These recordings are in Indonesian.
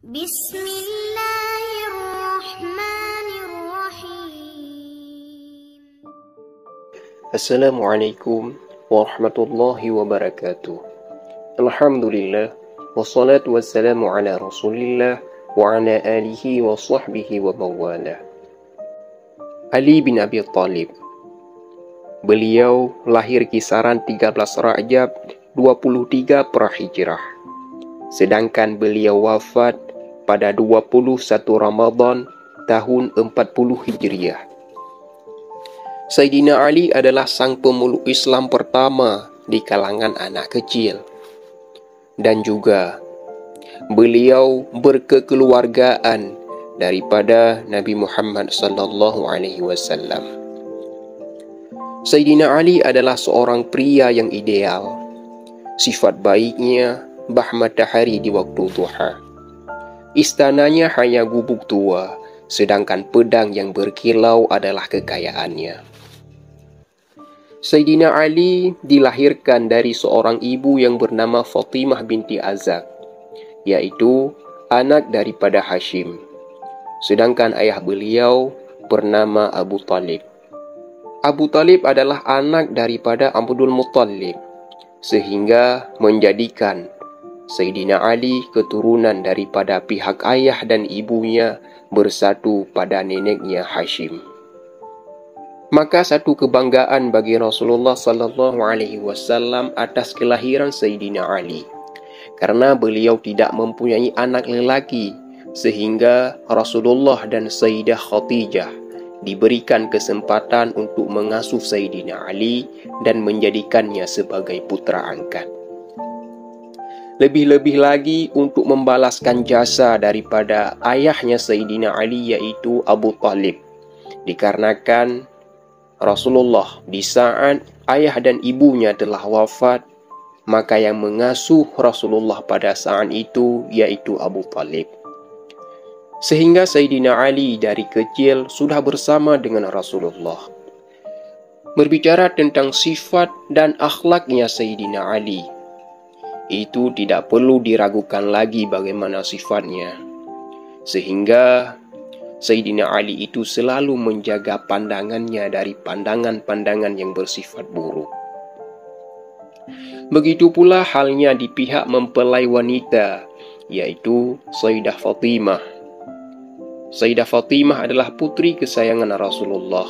Bismillahirrahmanirrahim. Assalamualaikum warahmatullahi wabarakatuh. Alhamdulillah, wassalatu wassalamu ala rasulillah wa ala alihi wa sahbihi wa mawalah. Ali bin Abi Thalib. Beliau lahir kisaran 13 Rajab 23 Prahijrah. Sedangkan beliau wafat pada 21 Ramadan tahun 40 Hijriah. Sayyidina Ali adalah sang pemeluk Islam pertama di kalangan anak kecil. Dan juga beliau berkekeluargaan daripada Nabi Muhammad sallallahu alaihi wasallam. Sayyidina Ali adalah seorang pria yang ideal. Sifat baiknya bah matahari di waktu duha. Istananya hanya gubuk tua, sedangkan pedang yang berkilau adalah kekayaannya. Sayyidina Ali dilahirkan dari seorang ibu yang bernama Fatimah binti Azak, yaitu anak daripada Hashim. Sedangkan ayah beliau bernama Abu Talib. Abu Talib adalah anak daripada Abdul Muttalib, sehingga menjadikan Sayyidina Ali keturunan daripada pihak ayah dan ibunya bersatu pada neneknya Hashim. Maka satu kebanggaan bagi Rasulullah sallallahu alaihi wasallam atas kelahiran Sayyidina Ali, karena beliau tidak mempunyai anak lelaki, sehingga Rasulullah dan Sayyidah Khadijah diberikan kesempatan untuk mengasuh Sayyidina Ali dan menjadikannya sebagai putra angkat. Lebih-lebih lagi untuk membalaskan jasa daripada ayahnya Sayyidina Ali, yaitu Abu Talib. Dikarenakan Rasulullah di saat ayah dan ibunya telah wafat, maka yang mengasuh Rasulullah pada saat itu yaitu Abu Talib. Sehingga Sayyidina Ali dari kecil sudah bersama dengan Rasulullah. Berbicara tentang sifat dan akhlaknya Sayyidina Ali, itu tidak perlu diragukan lagi bagaimana sifatnya. Sehingga Sayyidina Ali itu selalu menjaga pandangannya dari pandangan-pandangan yang bersifat buruk. Begitu pula halnya di pihak mempelai wanita, yaitu Sayyidah Fatimah. Sayyidah Fatimah adalah putri kesayangan Rasulullah.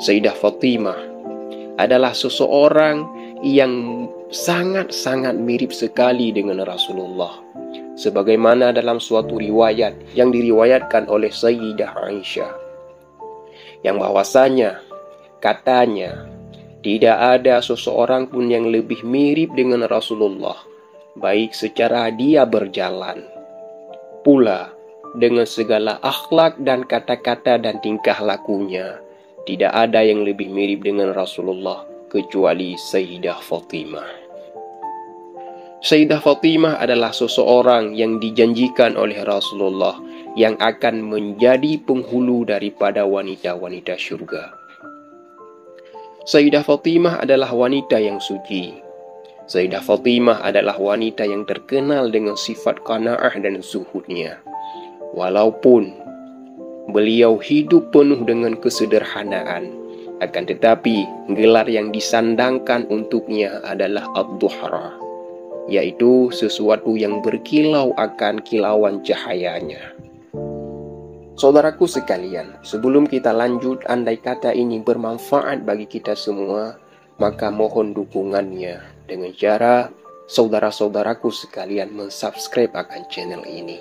Sayyidah Fatimah adalah seseorang yang sangat-sangat mirip sekali dengan Rasulullah, sebagaimana dalam suatu riwayat yang diriwayatkan oleh Sayyidah Aisyah, yang bahwasanya katanya tidak ada seseorang pun yang lebih mirip dengan Rasulullah, baik secara dia berjalan, pula dengan segala akhlak dan kata-kata dan tingkah lakunya. Tidak ada yang lebih mirip dengan Rasulullah kecuali Sayyidah Fatimah. Sayyidah Fatimah adalah seseorang yang dijanjikan oleh Rasulullah yang akan menjadi penghulu daripada wanita-wanita syurga. Sayyidah Fatimah adalah wanita yang suci. Sayyidah Fatimah adalah wanita yang terkenal dengan sifat qanaah dan zuhudnya. Walaupun beliau hidup penuh dengan kesederhanaan, akan tetapi gelar yang disandangkan untuknya adalah Ad-Duhra, yaitu sesuatu yang berkilau akan kilauan cahayanya. Saudaraku sekalian, sebelum kita lanjut, andai kata ini bermanfaat bagi kita semua, maka mohon dukungannya dengan cara saudara-saudaraku sekalian mensubscribe akan channel ini.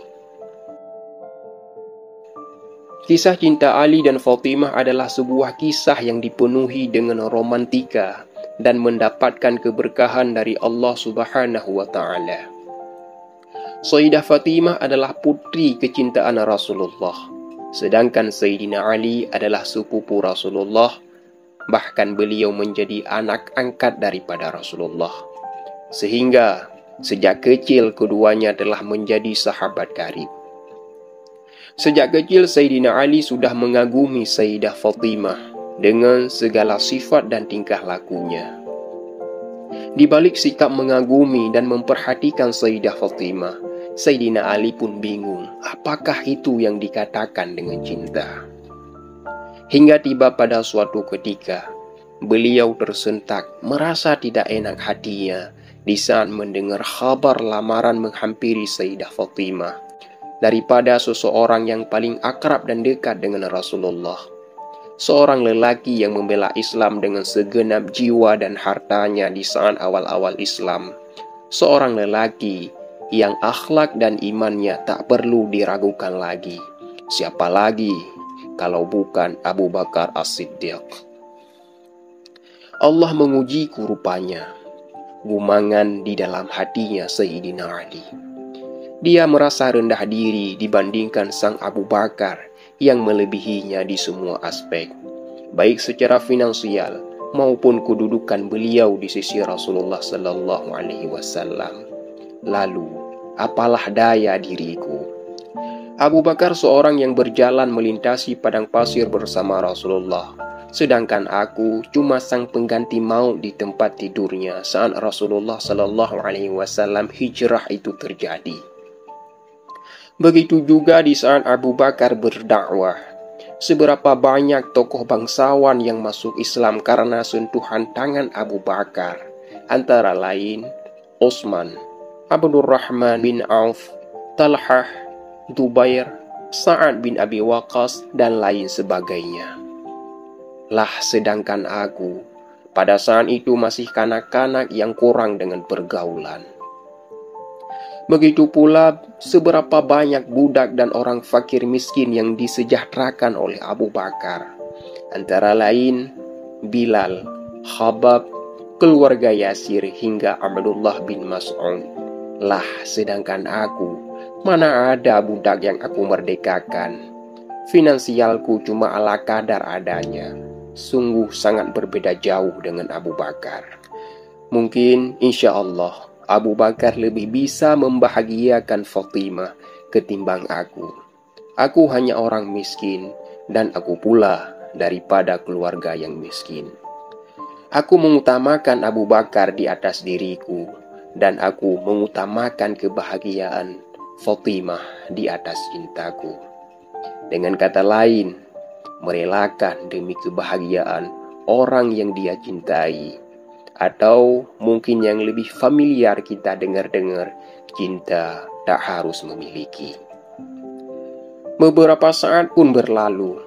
Kisah cinta Ali dan Fatimah adalah sebuah kisah yang dipenuhi dengan romantika dan mendapatkan keberkahan dari Allah Subhanahu wa Ta'ala. Sayyidah Fatimah adalah putri kecintaan Rasulullah, sedangkan Sayyidina Ali adalah sepupu Rasulullah, bahkan beliau menjadi anak angkat daripada Rasulullah. Sehingga sejak kecil keduanya telah menjadi sahabat karib. Sejak kecil Sayyidina Ali sudah mengagumi Sayyidah Fatimah dengan segala sifat dan tingkah lakunya. Di balik sikap mengagumi dan memperhatikan Sayyidah Fatimah, Sayyidina Ali pun bingung, apakah itu yang dikatakan dengan cinta? Hingga tiba pada suatu ketika, beliau tersentak, merasa tidak enak hatinya di saat mendengar kabar lamaran menghampiri Sayyidah Fatimah daripada seseorang yang paling akrab dan dekat dengan Rasulullah. Seorang lelaki yang membela Islam dengan segenap jiwa dan hartanya di saat awal-awal Islam. Seorang lelaki yang akhlak dan imannya tak perlu diragukan lagi. Siapa lagi kalau bukan Abu Bakar As-Siddiq? Allah mengujiku rupanya, gumangan di dalam hatinya Sayyidina Ali. Dia merasa rendah diri dibandingkan sang Abu Bakar yang melebihinya di semua aspek, baik secara finansial maupun kedudukan beliau di sisi Rasulullah Sallallahu Alaihi Wasallam. Lalu, apalah daya diriku? Abu Bakar seorang yang berjalan melintasi padang pasir bersama Rasulullah, sedangkan aku cuma sang pengganti maut di tempat tidurnya saat Rasulullah Sallallahu Alaihi Wasallam hijrah itu terjadi. Begitu juga di saat Abu Bakar berdakwah. Seberapa banyak tokoh bangsawan yang masuk Islam karena sentuhan tangan Abu Bakar, antara lain Utsman, Abdurrahman bin Auf, Talhah, Zubair, Sa'ad bin Abi Waqqas, dan lain sebagainya. Lah sedangkan aku pada saat itu masih kanak-kanak yang kurang dengan pergaulan. Begitu pula seberapa banyak budak dan orang fakir miskin yang disejahterakan oleh Abu Bakar, antara lain Bilal, Khabab, keluarga Yasir hingga Abdullah bin Mas'ud. Lah sedangkan aku, mana ada budak yang aku merdekakan? Finansialku cuma ala kadar adanya. Sungguh sangat berbeda jauh dengan Abu Bakar. Mungkin insya Allah Abu Bakar lebih bisa membahagiakan Fatimah ketimbang aku. Aku hanya orang miskin dan aku pula daripada keluarga yang miskin. Aku mengutamakan Abu Bakar di atas diriku dan aku mengutamakan kebahagiaan Fatimah di atas cintaku. Dengan kata lain, merelakan demi kebahagiaan orang yang dia cintai. Atau mungkin yang lebih familiar kita dengar-dengar, cinta tak harus memiliki. Beberapa saat pun berlalu.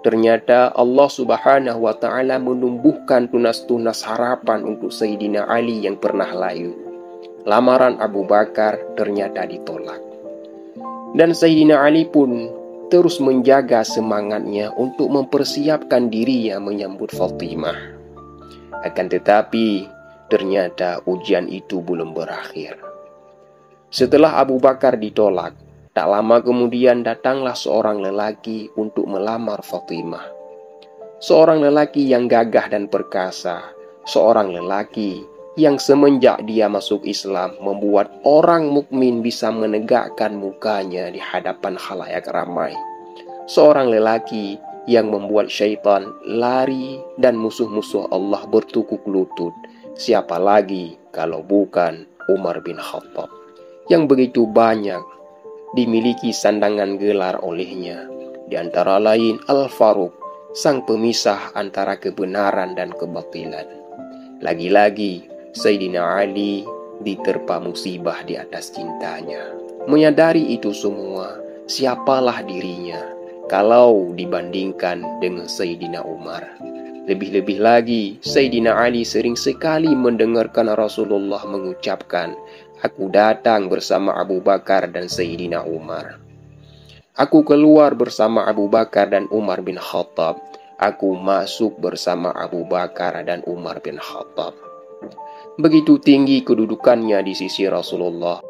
Ternyata Allah Subhanahu wa Ta'ala menumbuhkan tunas-tunas harapan untuk Sayyidina Ali yang pernah layu. Lamaran Abu Bakar ternyata ditolak. Dan Sayyidina Ali pun terus menjaga semangatnya untuk mempersiapkan dirinya menyambut Fatimah. Akan tetapi, ternyata ujian itu belum berakhir. Setelah Abu Bakar ditolak, tak lama kemudian datanglah seorang lelaki untuk melamar Fatimah. Seorang lelaki yang gagah dan perkasa, seorang lelaki yang semenjak dia masuk Islam membuat orang mukmin bisa menegakkan mukanya di hadapan khalayak ramai. Seorang lelaki yang membuat syaitan lari dan musuh-musuh Allah bertukuk lutut. Siapa lagi kalau bukan Umar bin Khattab, yang begitu banyak dimiliki sandangan gelar olehnya, di antara lain Al-Faruq, sang pemisah antara kebenaran dan kebatilan. Lagi-lagi Sayyidina Ali diterpa musibah di atas cintanya. Menyadari itu semua, siapalah dirinya kalau dibandingkan dengan Sayyidina Umar. Lebih-lebih lagi, Sayyidina Ali sering sekali mendengarkan Rasulullah mengucapkan, "Aku datang bersama Abu Bakar dan Sayyidina Umar. Aku keluar bersama Abu Bakar dan Umar bin Khattab. Aku masuk bersama Abu Bakar dan Umar bin Khattab." Begitu tinggi kedudukannya di sisi Rasulullah.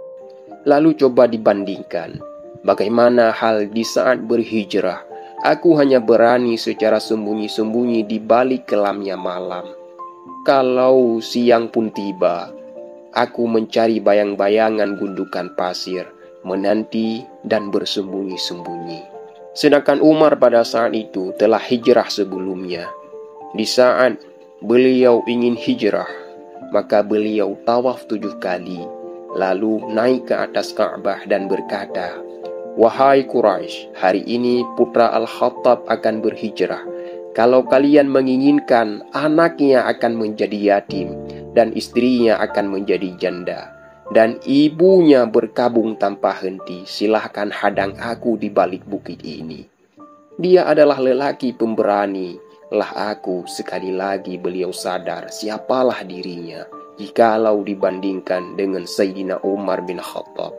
Lalu coba dibandingkan, bagaimana hal di saat berhijrah? Aku hanya berani secara sembunyi-sembunyi di balik kelamnya malam. Kalau siang pun tiba, aku mencari bayang-bayangan gundukan pasir, menanti dan bersembunyi-sembunyi. Sedangkan Umar pada saat itu telah hijrah sebelumnya. Di saat beliau ingin hijrah, maka beliau tawaf 7 kali, lalu naik ke atas Ka'bah dan berkata, "Wahai Quraisy, hari ini putra Al-Khattab akan berhijrah. Kalau kalian menginginkan, anaknya akan menjadi yatim dan istrinya akan menjadi janda, dan ibunya berkabung tanpa henti. Silahkan hadang aku di balik bukit ini. Dia adalah lelaki pemberani. Lah aku." Sekali lagi beliau sadar siapalah dirinya jikalau dibandingkan dengan Sayyidina Umar bin Khattab.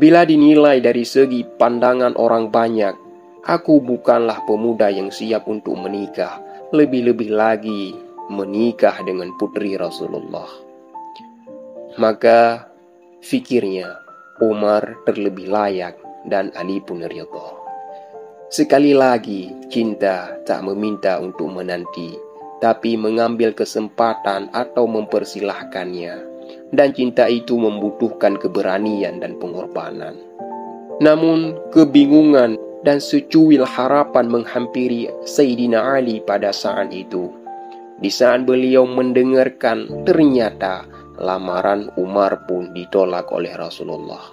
Bila dinilai dari segi pandangan orang banyak, aku bukanlah pemuda yang siap untuk menikah, lebih-lebih lagi menikah dengan putri Rasulullah. Maka fikirnya Umar terlebih layak dan Ali pun ridha. Sekali lagi cinta tak meminta untuk menanti, tapi mengambil kesempatan atau mempersilahkannya. Dan cinta itu membutuhkan keberanian dan pengorbanan. Namun kebingungan dan secuil harapan menghampiri Sayyidina Ali pada saat itu. Di saat beliau mendengarkan, ternyata lamaran Umar pun ditolak oleh Rasulullah.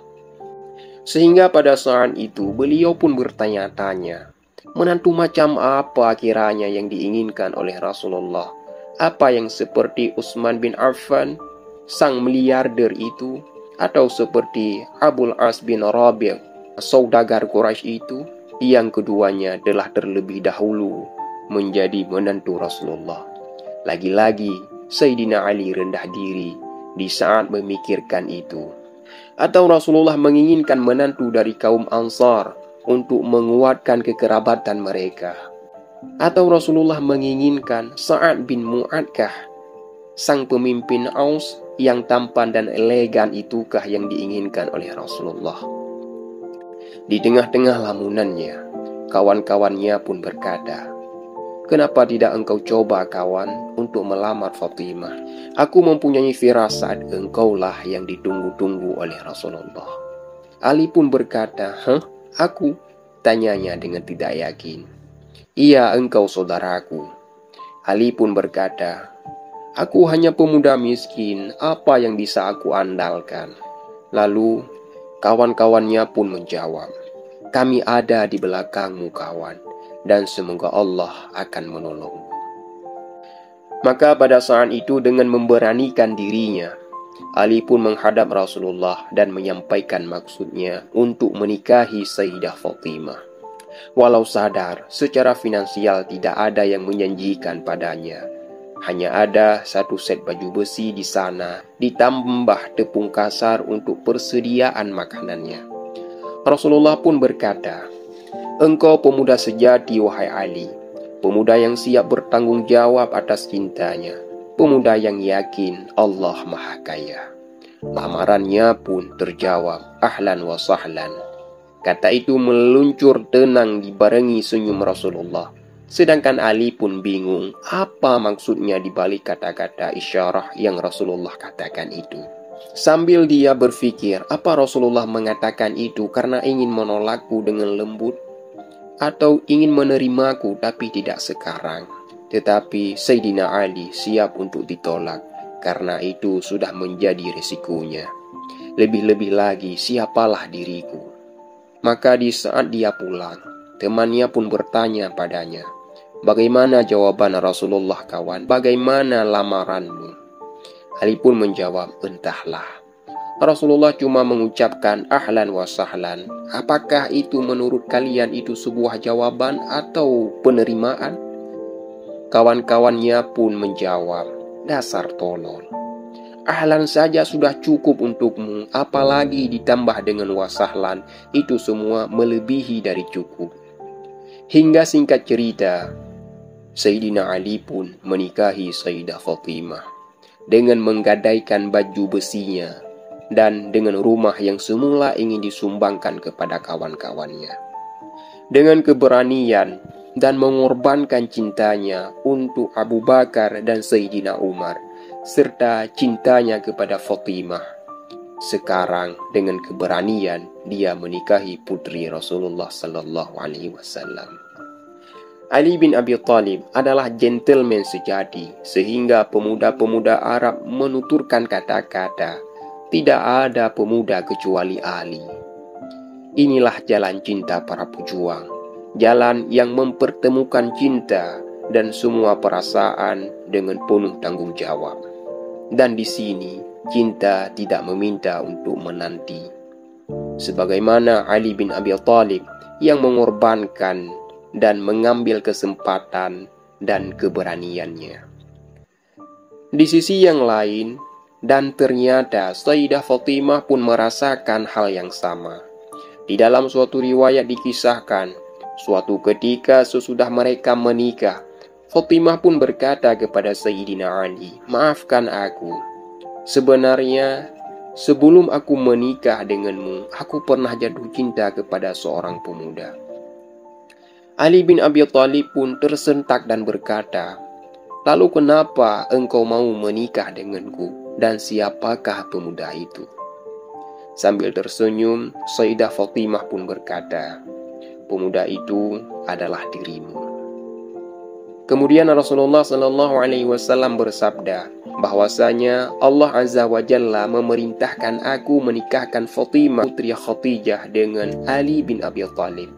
Sehingga pada saat itu beliau pun bertanya-tanya, menantu macam apa kiranya yang diinginkan oleh Rasulullah? Apa yang seperti Utsman bin Affan, sang miliarder itu, atau seperti Abul As bin Rabi', saudagar Quraisy itu, yang keduanya telah terlebih dahulu menjadi menantu Rasulullah. Lagi-lagi Sayyidina Ali rendah diri di saat memikirkan itu. Atau Rasulullah menginginkan menantu dari kaum Ansar untuk menguatkan kekerabatan mereka. Atau Rasulullah menginginkan Sa'ad bin Mu'adkah, sang pemimpin Aus yang tampan dan elegan, itukah yang diinginkan oleh Rasulullah? Di tengah-tengah lamunannya, kawan-kawannya pun berkata, "Kenapa tidak engkau coba kawan untuk melamar Fatimah? Aku mempunyai firasat engkaulah yang ditunggu-tunggu oleh Rasulullah." Ali pun berkata, "Hah? Aku?" Tanyanya dengan tidak yakin. "Iya, engkau saudaraku." Ali pun berkata, "Aku hanya pemuda miskin, apa yang bisa aku andalkan?" Lalu kawan-kawannya pun menjawab, "Kami ada di belakangmu kawan, dan semoga Allah akan menolongmu." Maka pada saat itu dengan memberanikan dirinya, Ali pun menghadap Rasulullah dan menyampaikan maksudnya untuk menikahi Sayyidah Fatimah. Walau sadar secara finansial tidak ada yang menjanjikan padanya, hanya ada satu set baju besi di sana, ditambah tepung kasar untuk persediaan makanannya. Rasulullah pun berkata, "Engkau pemuda sejati wahai Ali, pemuda yang siap bertanggung jawab atas cintanya, pemuda yang yakin Allah Maha Kaya." Lamarannya pun terjawab, "Ahlan wa sahlan." Kata itu meluncur tenang dibarengi senyum Rasulullah. Sedangkan Ali pun bingung apa maksudnya dibalik kata-kata isyarah yang Rasulullah katakan itu. Sambil dia berpikir, apa Rasulullah mengatakan itu karena ingin menolakku dengan lembut, atau ingin menerimaku tapi tidak sekarang. Tetapi Sayyidina Ali siap untuk ditolak, karena itu sudah menjadi resikonya. Lebih-lebih lagi, siapalah diriku. Maka di saat dia pulang, temannya pun bertanya padanya, "Bagaimana jawaban Rasulullah kawan? Bagaimana lamaranmu?" Ali pun menjawab, "Entahlah. Rasulullah cuma mengucapkan ahlan wa sahlan. Apakah itu menurut kalian itu sebuah jawaban atau penerimaan?" Kawan-kawannya pun menjawab, "Dasar tolol. Ahlan saja sudah cukup untukmu, apalagi ditambah dengan wasahlan, itu semua melebihi dari cukup." Hingga singkat cerita, Sayyidina Ali pun menikahi Sayyidah Fatimah dengan menggadaikan baju besinya dan dengan rumah yang semula ingin disumbangkan kepada kawan-kawannya. Dengan keberanian dan mengorbankan cintanya untuk Abu Bakar dan Sayyidina Umar, serta cintanya kepada Fatimah, sekarang dengan keberanian dia menikahi putri Rasulullah sallallahu alaihi wasallam. Ali bin Abi Thalib adalah gentleman sejati, sehingga pemuda-pemuda Arab menuturkan kata-kata, tidak ada pemuda kecuali Ali. Inilah jalan cinta para pejuang, jalan yang mempertemukan cinta dan semua perasaan dengan penuh tanggung jawab. Dan di sini, cinta tidak meminta untuk menanti. Sebagaimana Ali bin Abi Thalib yang mengorbankan dan mengambil kesempatan dan keberaniannya. Di sisi yang lain, dan ternyata Sayyidah Fatimah pun merasakan hal yang sama. Di dalam suatu riwayat dikisahkan, suatu ketika sesudah mereka menikah, Fatimah pun berkata kepada Sayyidina Ali, "Maafkan aku. Sebenarnya, sebelum aku menikah denganmu, aku pernah jatuh cinta kepada seorang pemuda." Ali bin Abi Thalib pun tersentak dan berkata, "Lalu kenapa engkau mau menikah denganku? Dan siapakah pemuda itu?" Sambil tersenyum, Sayyidah Fatimah pun berkata, "Pemuda itu adalah dirimu." Kemudian Rasulullah SAW bersabda bahwasanya Allah Azza wa Jalla memerintahkan aku menikahkan Fatimah putri Khadijah dengan Ali bin Abi Thalib.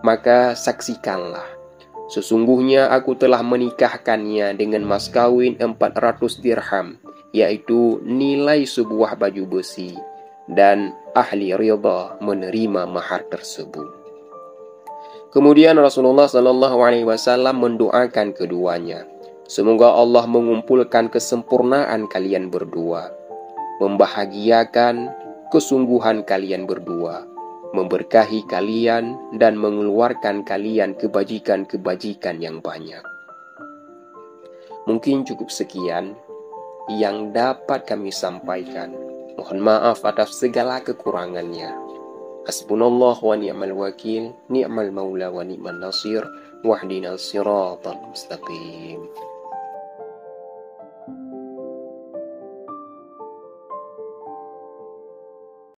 Maka saksikanlah, sesungguhnya aku telah menikahkannya dengan mas kawin 400 dirham, yaitu nilai sebuah baju besi, dan ahli ridha menerima mahar tersebut. Kemudian Rasulullah SAW mendoakan keduanya, semoga Allah mengumpulkan kesempurnaan kalian berdua, membahagiakan kesungguhan kalian berdua, memberkahi kalian dan mengeluarkan kalian kebajikan-kebajikan yang banyak. Mungkin cukup sekian yang dapat kami sampaikan. Mohon maaf atas segala kekurangannya. Hasbunallah wa ni'mal wakil, ni'mal maula wa ni'mal nasir, wahdina siratal mustaqim.